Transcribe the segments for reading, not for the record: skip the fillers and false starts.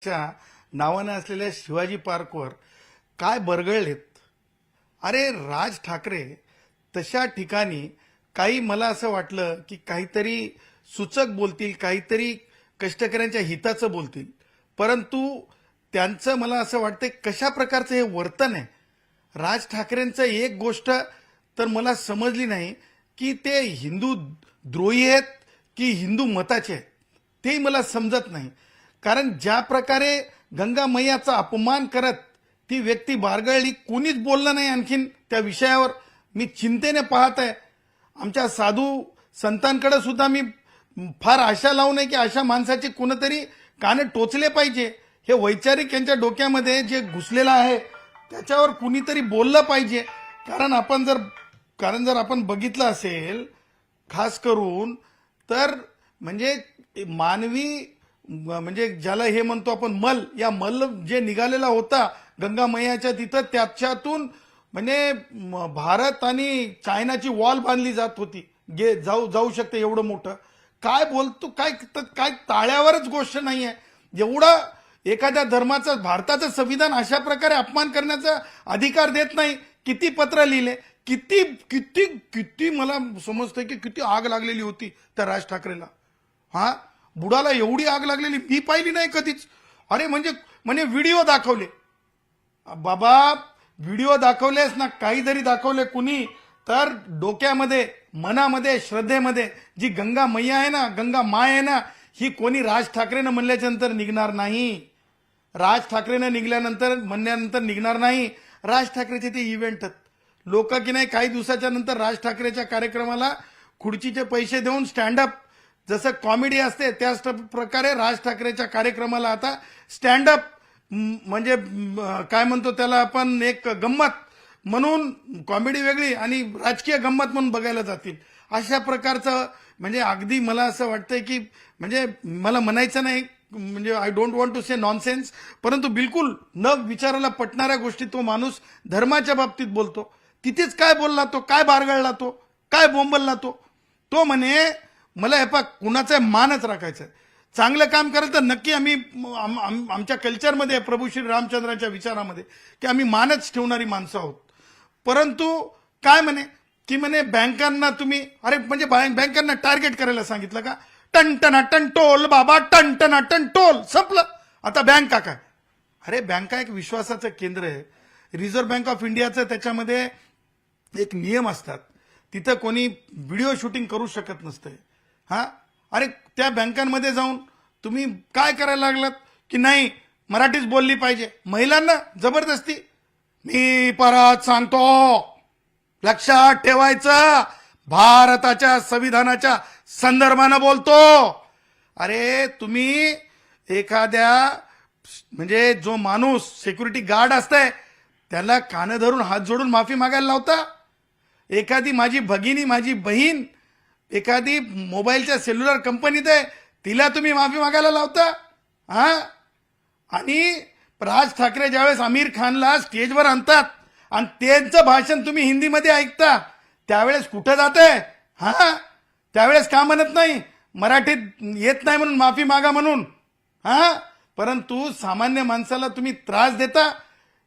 च्या नावाने असलेल्या शिवाजी पार्कवर काय बरगळलेत. अरे राज ठाकरे तशा ठिकाणी काही मला असं वाटलं की काहीतरी सूचक बोलतील, काहीतरी कष्टकऱ्यांच्या हिताचं बोलतील, परंतु त्यांचं मला असं वाटतं कशा प्रकारचं हे वर्तन आहे. राज ठाकरेंचं एक गोष्ट तर मला समजली नाही की ते हिंदू द्रोही आहेत की हिंदू मताचे आहेत, तेही मला समजत नाही. कारण ज्या प्रकारे गंगा मैयाचा अपमान करत ती व्यक्ती बारगळली, कोणीच बोललं नाही आणखीन त्या विषयावर. मी चिंतेने पाहत आहे. आमच्या साधू संतांकडे सुद्धा मी फार आशा लावू नये की अशा माणसाचे कोणतरी कान टोचले पाहिजे. हे वैचारिक यांच्या डोक्यामध्ये जे घुसलेलं आहे त्याच्यावर कुणीतरी बोललं पाहिजे. कारण जर आपण बघितलं असेल खास करून तर म्हणजे मानवी म्हणजे ज्याला हे म्हणतो आपण मल, या मल जे निघालेला होता गंगा मैयाच्या तिथं, त्याच्यातून म्हणजे भारत आणि चायनाची वॉल बांधली जात होती. जाऊ शकते एवढं मोठं. काय बोलतो, काय ताळ्यावरच गोष्ट नाही आहे. एवढा एखाद्या धर्माचा भारताचं संविधान अशा प्रकारे अपमान करण्याचा अधिकार देत नाही. किती पत्र लिहिले, किती किती किती मला समजतंय की किती आग लागलेली होती त्या राज ठाकरेला. हा बुडाला एवढी आग लागलेली मी पाहिली नाही कधीच. अरे म्हणजे व्हिडिओ दाखवले बाबा, व्हिडिओ दाखवलेस ना, काही जरी दाखवले कुणी तर डोक्यामध्ये, मनामध्ये, श्रद्धेमध्ये जी गंगा मैया आहे ना, गंगा माय आहे ना, ही कोणी राज ठाकरेनं म्हणल्याच्या नंतर निघणार नाही. राज ठाकरेनं म्हणल्यानंतर निघणार नाही. राज ठाकरेचे ते इव्हेंट लोक की नाही काही दिवसाच्या नंतर राज ठाकरेच्या कार्यक्रमाला खुर्चीचे पैसे देऊन स्टँडअप, जसं कॉमेडी असते त्याच प्रकारे राज ठाकरेच्या कार्यक्रमाला आता स्टँडअप म्हणजे काय म्हणतो त्याला आपण, एक गंमत म्हणून, कॉमेडी वेगळी आणि राजकीय गंमत म्हणून बघायला जातील. अशा प्रकारचं म्हणजे अगदी मला असं वाटतंय की म्हणजे मला म्हणायचं नाही, म्हणजे I don't want to say nonsense, परंतु बिलकुल न विचारायला पटणाऱ्या गोष्टी तो माणूस धर्माच्या बाबतीत बोलतो. तिथेच काय बोलला तो, काय बारगळला तो, काय बोंबलला तो म्हणे मला हे पा कुणाचा मानच राखायचा आहे. चांगलं काम कराल तर नक्की आम्ही आमच्या कल्चरमध्ये प्रभू श्री रामचंद्राच्या विचारामध्ये की आम्ही मानच ठेवणारी माणसं आहोत. परंतु काय म्हणे की म्हणे बँकांना तुम्ही, अरे म्हणजे बँकांना टार्गेट करायला सांगितलं का? टनटना टन बाबा, टनटना टन संपलं. आता बँका काय? अरे बँका एक विश्वासाचं केंद्र आहे. रिझर्व्ह बँक ऑफ इंडियाचं त्याच्यामध्ये एक नियम असतात, तिथं कोणी व्हिडिओ शूटिंग करू शकत नसतंय. हा अरे त्या बँकांमध्ये जाऊन तुम्ही काय करायला लागलात की नाही मराठीच बोलली पाहिजे, महिलांना जबरदस्ती. मी परत सांगतो, लक्षात ठेवायचं, भारताच्या संविधानाच्या संदर्भानं बोलतो. अरे तुम्ही एखाद्या म्हणजे जो माणूस सिक्युरिटी गार्ड असतंय त्याला कान धरून हात जोडून माफी मागायला लावता. एखादी माझी भगिनी, माझी बहीण एखादी मोबाईलच्या सेल्युलर कंपनीत आहे, तिला तुम्ही माफी मागायला लावता. हा आणि राज ठाकरे ज्यावेळेस आमिर खानला स्टेजवर आणतात आणि त्यांचं भाषण तुम्ही हिंदीमध्ये ऐकता, त्यावेळेस कुठं जातंय? हा त्यावेळेस का म्हणत नाही मराठीत येत नाही म्हणून माफी मागा म्हणून? हा परंतु सामान्य माणसाला तुम्ही त्रास देता.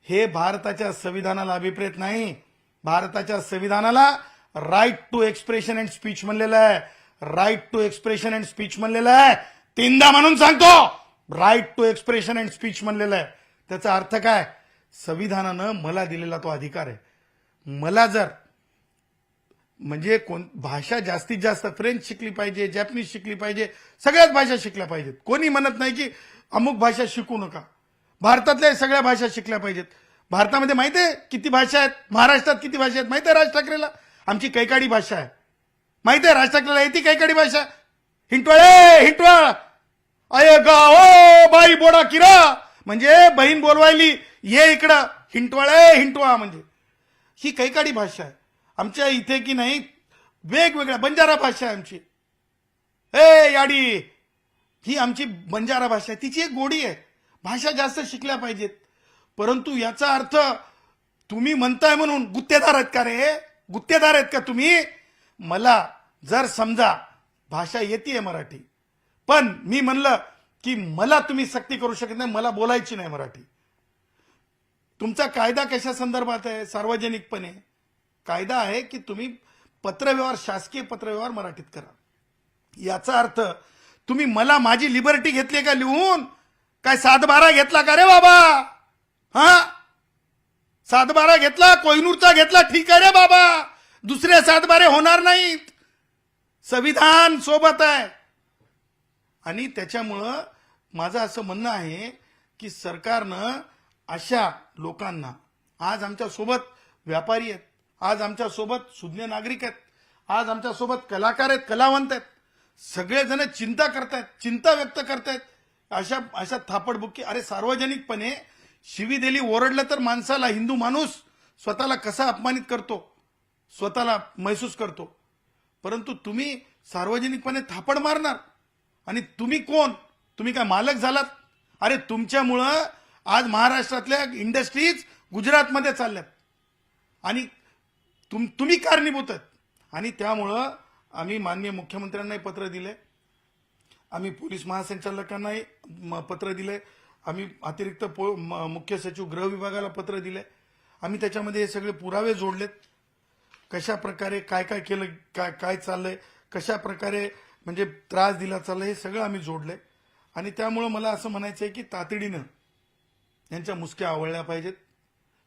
हे भारताच्या संविधानाला अभिप्रेत नाही. भारताच्या संविधानाला right to expression and speech म्हणलेलं आहे. Right to expression and speech म्हणलेलं आहे. तीनदा म्हणून सांगतो, right to expression and speech म्हणलेलं आहे. त्याचा अर्थ काय? संविधानानं मला दिलेला तो अधिकार आहे. मला जर म्हणजे भाषा जास्तीत जास्त फ्रेंच शिकली पाहिजे, जॅपनीज शिकली पाहिजे, सगळ्याच भाषा शिकल्या पाहिजेत. कोणी म्हणत नाही की अमुक भाषा शिकू नका. भारतातल्या सगळ्या भाषा शिकल्या पाहिजेत. भारतामध्ये माहिती आहे किती भाषा आहेत? महाराष्ट्रात किती भाषा आहेत माहिती आहे राज ठाकरेला? आमची कैकाडी भाषा आहे. माहिती आहे राज ठाकरेला येते कैकाडी भाषा? हिंटवळ अय गाओ बाई बोडा किरा, म्हणजे बहीण बोलवायली ये इकडं, हिंटवळ म्हणजे ही कैकाडी भाषा आहे. आमच्या इथे की नाही वेगवेगळ्या बंजारा भाषा आहे आमची. याडी ही आमची बंजारा भाषा आहे. तिची एक गोडी आहे. भाषा जास्त शिकल्या पाहिजेत. परंतु याचा अर्थ तुम्ही म्हणताय म्हणून गुत्तेदार आहेत का रे? गुत्तेदार आहेत का तुम्ही? मला जर समजा भाषा येते मराठी, पण मी म्हणलं की मला तुम्ही सक्ती करू शकत नाही, मला बोलायची नाही मराठी. तुमचा कायदा कशा संदर्भात आहे? सार्वजनिकपणे कायदा आहे की तुम्ही पत्रव्यवहार, शासकीय पत्रव्यवहार मराठीत करा. याचा अर्थ तुम्ही मला माझी लिबर्टी घेतली का लिहून? काय 7/12 घेतला का रे बाबा? हा, 7/12 घेतला, कोहिनूरचा घेतला, ठीक आहे रे बाबा. दुसरे 7/12 होणार नाहीत. संविधान सोबत आहे. आणि त्याच्यामुळं माझं असं म्हणणं आहे की सरकारनं अशा लोकांना, आज आमच्या सोबत व्यापारी आहेत, आज आमच्या सोबत सुज्ञ नागरिक आहेत, आज आमच्या सोबत कलाकार आहेत, कलावंत आहेत, सगळेजण चिंता करतायत, चिंता व्यक्त करतायत. अशा अशा थापडबुक्की, अरे सार्वजनिकपणे शिवी दिली, ओरडलं तर माणसाला, हिंदू माणूस स्वतःला कसा अपमानित करतो, स्वतःला महसूस करतो. परंतु तुम्ही सार्वजनिकपणे थापड मारणार. आणि तुम्ही कोण? तुम्ही काय मालक झालात? अरे तुमच्यामुळं आज महाराष्ट्रातल्या इंडस्ट्रीज गुजरातमध्ये चालल्यात आणि तुम्ही कारणीभूत आहेत. आणि त्यामुळं आम्ही माननीय मुख्यमंत्र्यांनाही पत्र दिले, आम्ही पोलीस महासंचालकांनाही पत्र दिले, आम्ही अतिरिक्त मुख्य सचिव गृह विभागाला पत्र दिले. आम्ही त्याच्यामध्ये हे सगळे पुरावे जोडलेत, कशा प्रकारे काय काय केलं, काय चाललंय, कशा प्रकारे म्हणजे त्रास दिला चाललाय, हे सगळं आम्ही जोडलंय. आणि त्यामुळं मला असं म्हणायचं आहे की तातडीनं यांच्या मुसक्या आवळल्या पाहिजेत,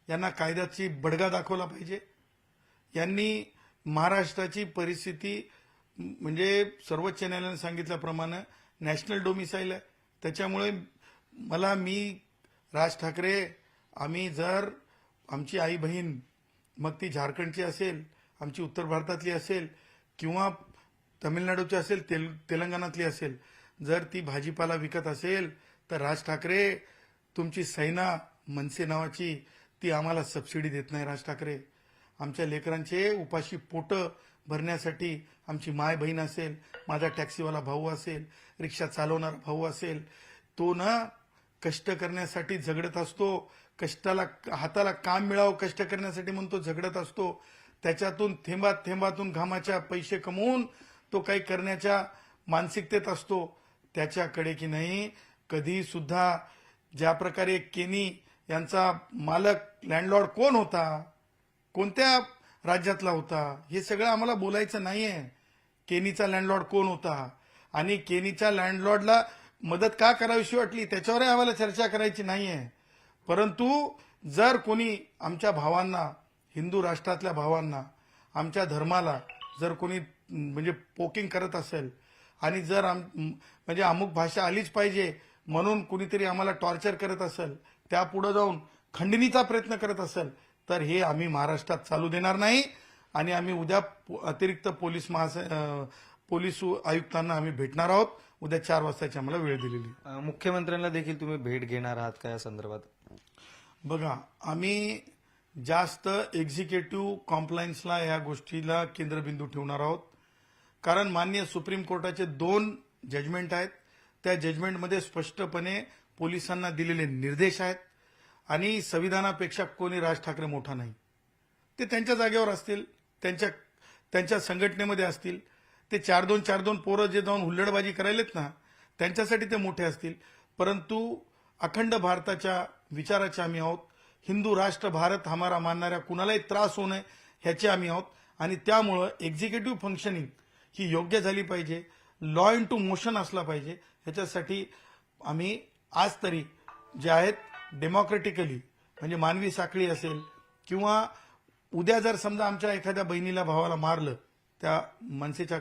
यांना कायद्याची बडगा दाखवला पाहिजे. यांनी महाराष्ट्राची परिस्थिती म्हणजे सर्वोच्च न्यायालयाने सांगितल्याप्रमाणे नॅशनल डोमिसाईल आहे. त्याच्यामुळे मी राज ठाकरे, आम्ही जर आमची आई बहीण, मग ती झारखंडची असेल, आमची उत्तर भारतातली असेल किंवा तमिळनाडूची असेल, तेलंगणातली असेल, जर ती भाजीपाला विकत असेल तर राज ठाकरे, तुमची सैना मनसे नावाची ती आम्हाला सबसिडी देत नाही. राज ठाकरे, आमच्या लेकरांचे उपाशी पोट भरण्यासाठी आमची माय बहीण असेल, माझा टॅक्सीवाला भाऊ असेल, रिक्षा चालवणारा भाऊ असेल, तो ना कष्ट करण्यासाठी झगडत असतो, कष्टाला हाताला काम मिळावं कष्ट करण्यासाठी म्हणतो झगडत असतो. त्याच्यातून थेंबातून घामाच्या पैसे कमवून तो काही करण्याच्या मानसिकतेत असतो. त्याच्याकडे की नाही कधी सुद्धा, ज्या प्रकारे केनी यांचा मालक लँडलॉर्ड कोण होता, कोणत्या राज्यातला होता, हे सगळं आम्हाला बोलायचं नाहीये. केनीचा लँडलॉर्ड कोण होता आणि केनीच्या लँडलॉर्डला मदत का करावीशी वाटली त्याच्यावरही आम्हाला चर्चा करायची नाहीये. परंतु जर कोणी आमच्या भावांना, हिंदू राष्ट्रातल्या भावांना, आमच्या धर्माला जर कोणी म्हणजे पोकिंग करत असेल आणि जर म्हणजे अमुक भाषा आलीच पाहिजे म्हणून कुणीतरी आम्हाला टॉर्चर करत असेल, त्यापुढे जाऊन खंडणीचा प्रयत्न करत असेल, तर हे आम्ही महाराष्ट्रात चालू देणार नाही. आणि आम्ही उद्या अतिरिक्त पोलीस आयुक्तांना आम्ही भेटणार आहोत. उद्या 4 वाजताची आम्हाला वेळ दिलेली. मुख्यमंत्र्यांना देखील तुम्ही भेट घेणार आहात का या संदर्भात? बघा, आम्ही जास्त एक्झिक्युटिव्ह कॉम्प्लायन्सला या गोष्टीला केंद्रबिंदू ठेवणार आहोत. कारण माननीय सुप्रीम कोर्टाचे 2 जजमेंट आहेत. त्या जजमेंटमध्ये स्पष्टपणे पोलिसांना दिलेले निर्देश आहेत. आणि संविधानापेक्षा कोणी राज ठाकरे मोठा नाही. ते त्यांच्या जागेवर असतील, त्यांच्या संघटनेमध्ये असतील. ते 4-2 पोरं जे जाऊन हुल्लडबाजी करायलेत ना, त्यांच्यासाठी ते मोठे असतील. परंतु अखंड भारताच्या विचाराचे आम्ही आहोत. हिंदू राष्ट्र भारत हमारा मानणाऱ्या कुणालाही त्रास होऊ नये ह्याचे आम्ही आहोत. आणि त्यामुळं एक्झिक्युटिव्ह फंक्शनिंग ही योग्य झाली पाहिजे, लॉ इन टू मोशन असला पाहिजे. ह्याच्यासाठी आम्ही आज तरी जे आहेत डेमोक्रेटिकली, म्हणजे मानवी साखळी असेल किंवा उद्या जर समजा आमच्या एखाद्या बहिणीला भावाला मारलं त्या मनसेच्या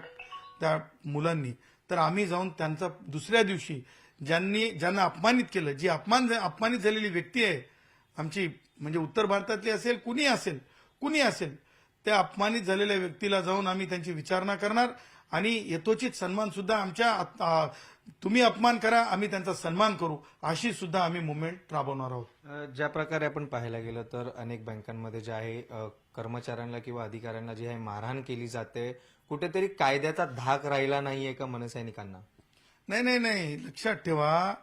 त्या मुलांनी, तर आम्ही जाऊन त्यांचा दुसऱ्या दिवशी ज्यांना अपमानित केलं, जी अपमानित झालेली व्यक्ती आहे आमची, म्हणजे उत्तर भारतातली असेल, कुणी असेल, त्या अपमानित झालेल्या व्यक्तीला जाऊन आम्ही त्यांची विचारणा करणार. आणि यथोचित सन्मान सुद्धा आमच्या, तुम्ही अपमान करा, आम्ही त्यांचा सन्मान करू, अशी सुद्धा आम्ही मुवमेंट राबवणार आहोत. ज्या प्रकारे आपण पाहायला गेलं तर अनेक बँकांमध्ये जे आहे कर्मचाऱ्यांना किंवा अधिकाऱ्यांना जी आहे मारहाण केली जाते, कुठेतरी कायद्याचा धाक राहिला नाहीये का मनसैनिकांना? नाही, लक्षात ठेवा,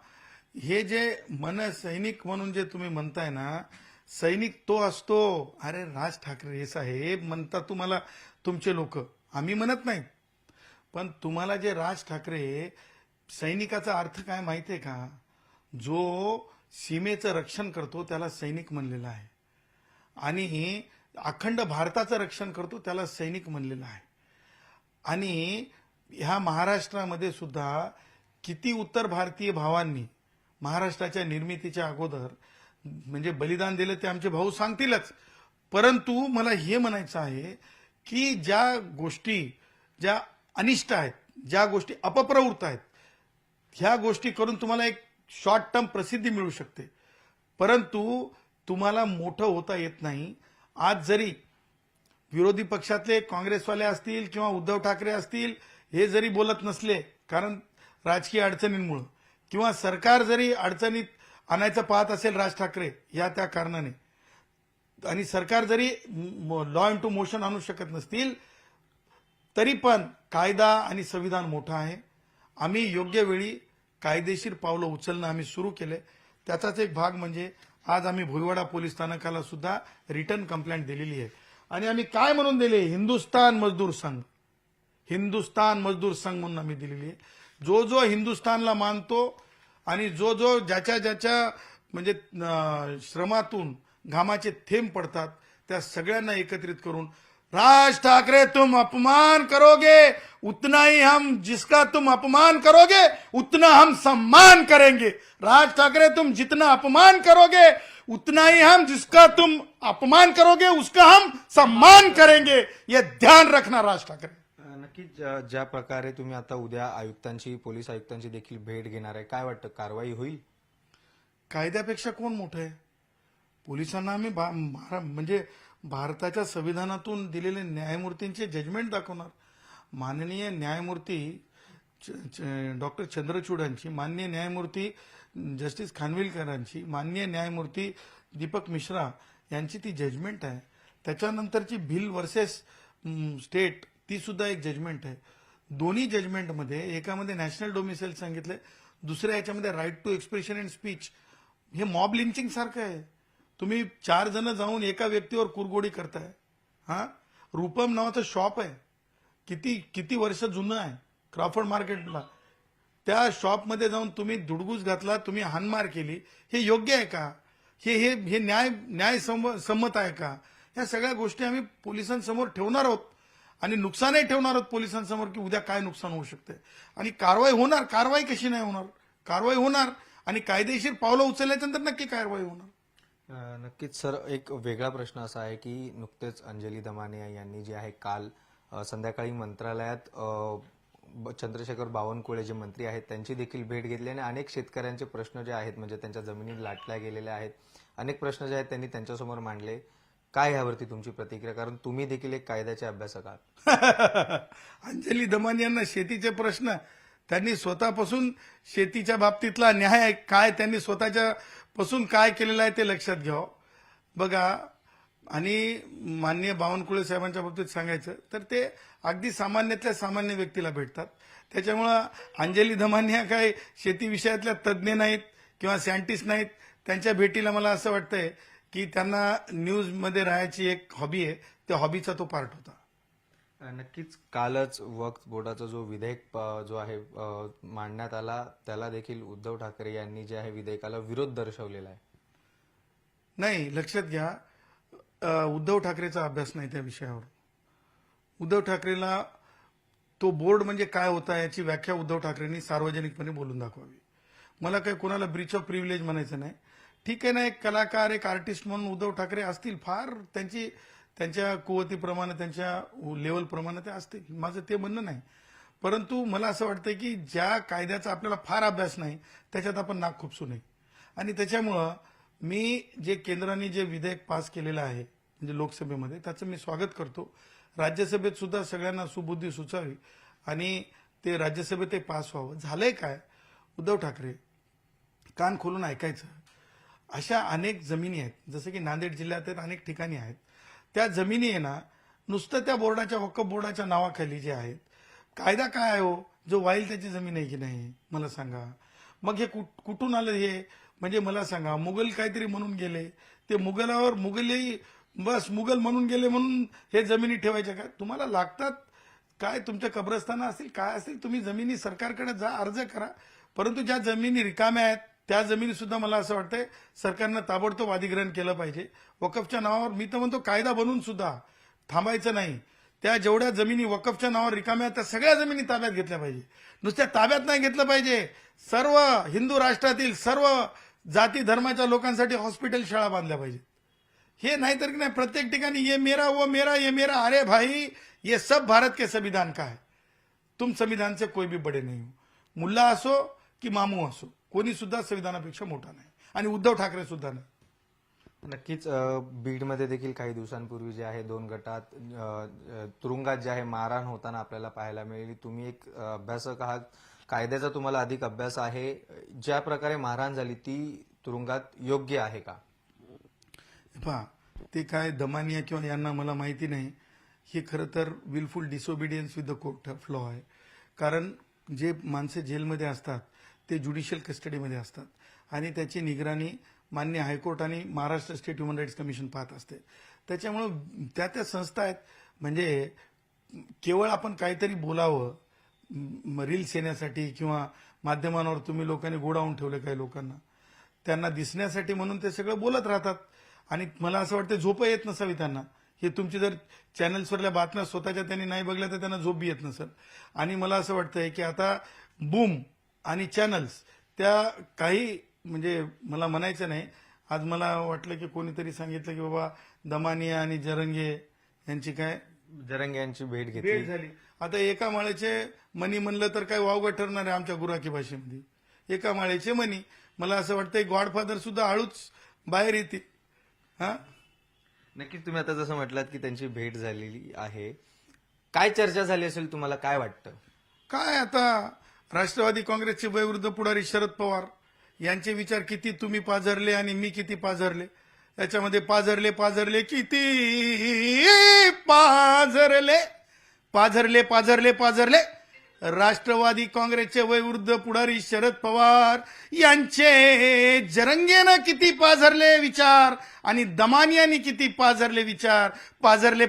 हे जे मनसैनिक म्हणून जे तुम्ही म्हणताय ना, सैनिक तो असतो. अरे राज ठाकरे साहेब म्हणतात तुम्हाला तुमचे लोक, आम्ही म्हणत नाही. पण तुम्हाला जे राज ठाकरे सैनिकाचा अर्थ काय माहितीये का? जो सीमेचं रक्षण करतो त्याला सैनिक म्हणलेला आहे आणि अखंड भारताचं रक्षण करतो त्याला सैनिक म्हणलेलं आहे. आणि ह्या महाराष्ट्रामध्ये सुद्धा किती उत्तर भारतीय भावांनी महाराष्ट्राच्या निर्मितीच्या अगोदर म्हणजे बलिदान दिलं ते आमचे भाऊ सांगतीलच. परंतु मला हे म्हणायचं आहे की ज्या गोष्टी ज्या अनिष्ट आहेत, ज्या गोष्टी अपप्रवृत्त आहेत, ह्या गोष्टी करून तुम्हाला एक शॉर्ट टर्म प्रसिद्धी मिळू शकते, परंतु तुम्हाला मोठं होता येत नाही. आज जरी विरोधी पक्षातले काँग्रेसवाले असतील किंवा उद्धव ठाकरे असतील हे जरी बोलत नसले कारण राजकीय अडचणींमुळे किंवा सरकार जरी अडचणीत आणायचं पाहत असेल राज ठाकरे या त्या कारणाने आणि सरकार जरी लॉ इंटू मोशन आणू शकत नसतील तरी पण कायदा आणि संविधान मोठा आहे. आम्ही योग्य वेळी कायदेशीर पावलं उचलणं आम्ही सुरू केले. त्याचाच एक भाग म्हणजे आज आम्ही भोईवाडा पोलीस स्थानकाला सुद्धा रिटर्न कंप्लेंट दिलेली आहे. आणि आम्ही काय म्हणून दिले? हिंदुस्तान मजदूर संघ, हिंदुस्तान मजदूर संघ म्हणून आम्ही दिलेली आहे. जो जो हिंदुस्तानला मानतो आणि जो जो ज्याच्या ज्याच्या म्हणजे श्रमातून घामाचे थेंब पडतात त्या सगळ्यांना एकत्रित करून राज ठाकरे तुम अपमान करोगे उतना ही हम, जिसका तुम अपमान करोगे उतना हम सम्मान करेंगे. राज ठाकरे तुम जितना अपमान करोगे उतना ही हम, जिसका तुम अपमान करोगे उसका हम सम्मान करेंगे. ये ध्यान रखना राज ठाकरे. नक्कीच ज्या प्रकारे तुम्ही आता उद्या आयुक्तांची, पोलीस आयुक्तांची देखील भेट घेणार आहे, काय वाटतं कारवाई होईल? कायद्यापेक्षा कोण मोठं आहे? पोलिसांना आम्ही म्हणजे भारताच्या संविधानातून दिलेले न्यायमूर्तींचे जजमेंट दाखवणार. माननीय न्यायमूर्ती डॉक्टर चंद्रचूडांची, माननीय न्यायमूर्ती जस्टिस खानविलकरांची, माननीय न्यायमूर्ती दीपक मिश्रा यांची ती जजमेंट आहे. त्याच्यानंतरची भिल वर्सेस स्टेट ती सुद्धा एक जजमेंट आहे. दोन्ही जजमेंटमध्ये एकामध्ये नॅशनल डोमिसाईल सांगितलंय, दुसऱ्या याच्यामध्ये right to expression and speech. हे मॉब लिंचिंग सारखं आहे. तुम्ही 4 जण जाऊन एका व्यक्तीवर कुरगोडी करताय. हा रूपम नावाचं शॉप आहे, किती किती वर्ष जुनं आहे क्रॉफर्ड मार्केटला. त्या शॉपमध्ये जाऊन तुम्ही धुडगूस घातला, तुम्ही हाणमार केली, हे योग्य आहे का? हे हे हे न्याय संमत आहे का? या सगळ्या गोष्टी आम्ही पोलिसांसमोर ठेवणार आहोत आणि नुकसानही ठेवणार आहोत पोलिसांसमोर की उद्या काय नुकसान होऊ शकते. आणि कारवाई होणार. कारवाई कशी नाही होणार? कारवाई होणार आणि कायदेशीर पावलं उचलल्याच्या नंतर नक्की कारवाई होणार. नक्कीच सर, एक वेगळा प्रश्न असा आहे की नुकतेच अंजली दमानिया यांनी जे आहे काल संध्याकाळी मंत्रालयात चंद्रशेखर बावनकुळे जे मंत्री आहेत त्यांची देखील भेट घेतली आणि अनेक शेतकऱ्यांचे प्रश्न जे आहेत म्हणजे त्यांच्या जमिनी लाटल्या गेलेल्या आहेत, अनेक प्रश्न जे आहेत त्यांनी त्यांच्यासमोर मांडले. काय यावरती तुमची प्रतिक्रिया? कारण तुम्ही देखील एक कायद्याचे अभ्यासक आहात. अंजली दमानियांना शेतीचे प्रश्न, त्यांनी स्वतःपासून शेतीच्या बाबतीतला न्याय काय त्यांनी स्वतःच्या पासून काय केलेलं आहे ते लक्षात घ्यावं. बघा, आणि माननीय बावनकुळे साहेबांच्या बाबतीत सांगायचं तर ते अगदी सामान्यातल्या सामान्य व्यक्तीला भेटतात. त्याच्यामुळं अंजली दमानिया काय शेती विषयातल्या तज्ज्ञ नाहीत किंवा सायंटिस्ट नाहीत. त्यांच्या भेटीला मला असं वाटतंय की त्यांना न्यूजमध्ये राहायची एक हॉबी आहे, त्या हॉबीचा तो पार्ट होता. नक्कीच कालच वक्फ बोर्डाचा जो विधेयक जो आहे मांडण्यात आला त्याला देखील उद्धव ठाकरे यांनी जे आहे विधेयकाला विरोध दर्शवलेला आहे. नाही, लक्षात घ्या, उद्धव ठाकरेचा अभ्यास नाही त्या विषयावर. उद्धव ठाकरेला तो बोर्ड म्हणजे काय होता याची व्याख्या उद्धव ठाकरेंनी सार्वजनिकपणे बोलून दाखवावी. मला काही कोणाला ब्रीच ऑफ प्रिव्हिलेज म्हणायचं नाही. ठीक आहे ना, एक कलाकार, एक आर्टिस्ट म्हणून उद्धव ठाकरे असतील, फार त्यांच्या कुवतीप्रमाणे, त्यांच्या लेवलप्रमाणे ते असतील, माझं ते म्हणणं नाही. परंतु मला असं वाटतं की ज्या कायद्याचा आपल्याला फार अभ्यास नाही त्याच्यात आपण नाक खुपसू नये. आणि त्याच्यामुळं मी जे केंद्राने जे विधेयक पास केलेलं आहे म्हणजे लोकसभेमध्ये त्याचं मी स्वागत करतो. राज्यसभेत सुद्धा सगळ्यांना सुबुद्धी सुचावी आणि ते राज्यसभेत पास व्हावं. झालंय काय? उद्धव ठाकरे कान खोलून ऐकायचं. अशा अनेक जमिनी आहेत, जसं की नांदेड जिल्ह्यात आहेत, अनेक ठिकाणी आहेत. त्या जमिनी आहे ना, नुसतं त्या बोर्डाच्या, वक्फ बोर्डाच्या नावाखाली जे आहेत. कायदा काय आहे हो? जो वाईल त्याची जमीन आहे की नाही मला सांगा. मग हे कुठून आलं हे? म्हणजे मला सांगा, मुघल काहीतरी म्हणून गेले, ते मुघलावर मुघलही बस मुघल म्हणून गेले म्हणून हे जमिनी ठेवायच्या का? तुम्हाला लागतात काय तुमच्या कब्रस्तानं असतील काय असतील, तुम्ही जमिनी सरकारकडे जा, अर्ज करा. परंतु ज्या जमिनी रिकाम्या आहेत त्या जमिनी सुद्धा मला असं वाटतंय सरकारनं ताबडतोब अधिग्रहण केलं पाहिजे. वकफच्या नावावर मी तर म्हणतो कायदा बनवून सुद्धा थांबायचं नाही. त्या जेवढ्या जमिनी वकफच्या नावावर रिकाम्या आहेत त्या सगळ्या जमिनी ताब्यात घेतल्या पाहिजे. नुसत्या ताब्यात नाही घेतलं पाहिजे, सर्व हिंदू राष्ट्रातील सर्व जाती धर्माच्या लोकांसाठी हॉस्पिटल, शाळा बांधल्या पाहिजेत. हे नाहीतर की नाही प्रत्येक ठिकाणी ये मेरा वो मेरा ये मेरा. अरे भाई, ये सब भारत के संविधान का है. तुम संविधान से कोई भी बड़े नहीं हो. मुल्ला असो की मामू असो, कोणी सुद्धा संविधानापेक्षा मोठा नाही, आणि उद्धव ठाकरे सुद्धा नाही. नक्कीच बीडमध्ये देखील काही दिवसांपूर्वी जे आहे 2 गटात तुरुंगात जे आहे मारहाण होताना आपल्याला पाहायला मिळाली. तुम्ही एक अभ्यासक आहात, कायद्याचा तुम्हाला अधिक अभ्यास आहे. ज्या प्रकारे मारहाण झाली ती तुरुंगात योग्य आहे का? पहा, ते काय दमानिया किंवा यांना मला माहिती नाही. हे खरं तर wilful disobedience with the court of law आहे. कारण जे माणसे जेलमध्ये असतात ते ज्युडिशियल कस्टडीमध्ये असतात आणि त्याची निगराणी मान्य हायकोर्ट आणि Maharashtra state human rights commission पाहत असते. त्याच्यामुळं त्या संस्था आहेत. म्हणजे केवळ आपण काहीतरी बोलावं रील्स येण्यासाठी किंवा माध्यमांवर तुम्ही लोकांनी गोडावून ठेवले काही लोकांना, त्यांना दिसण्यासाठी म्हणून ते सगळं बोलत राहतात. आणि मला असं वाटतं झोप येत नसावी त्यांना. हे तुमची जर चॅनल्सवरल्या बातम्या स्वतःच्या त्यांनी नाही बघल्या तर त्यांना झोप बी येत नसेल. आणि मला असं वाटतंय की आता बूम आणि चॅनल्स त्या काही म्हणजे मला म्हणायचं नाही. आज मला वाटलं की कोणीतरी सांगितलं की बाबा दमानिया आणि जरंगे यांची काय जरंगे यांची भेट भेट घेतली. झाली. आता एका माळेचे मनी म्हणलं तर काय वावगं ठरणार आहे आमच्या गुराखी भाषेमध्ये. एका माळेचे मनी. मला असं वाटतंय गॉडफादर सुद्धा हळूच बाहेर येतील. हा, नक्कीच तुम्ही आता जसं म्हटलात की त्यांची भेट झालेली आहे, काय चर्चा झाली असेल, तुम्हाला काय वाटतं? काय आता राष्ट्रवादी काँग्रेसचे वयोवृद्ध पुढारी शरद पवार यांचे विचार किती तुम्ही पाझरले आणि मी किती पाझरले, याच्यामध्ये पाझरले किती पाझरले. राष्ट्रवादी काँग्रेसचे वयोवृद्ध पुढारी शरद पवार यांचे जरंगेनं किती पाझरले विचार आणि दमानियांनी किती पाझरले विचार. पाझरले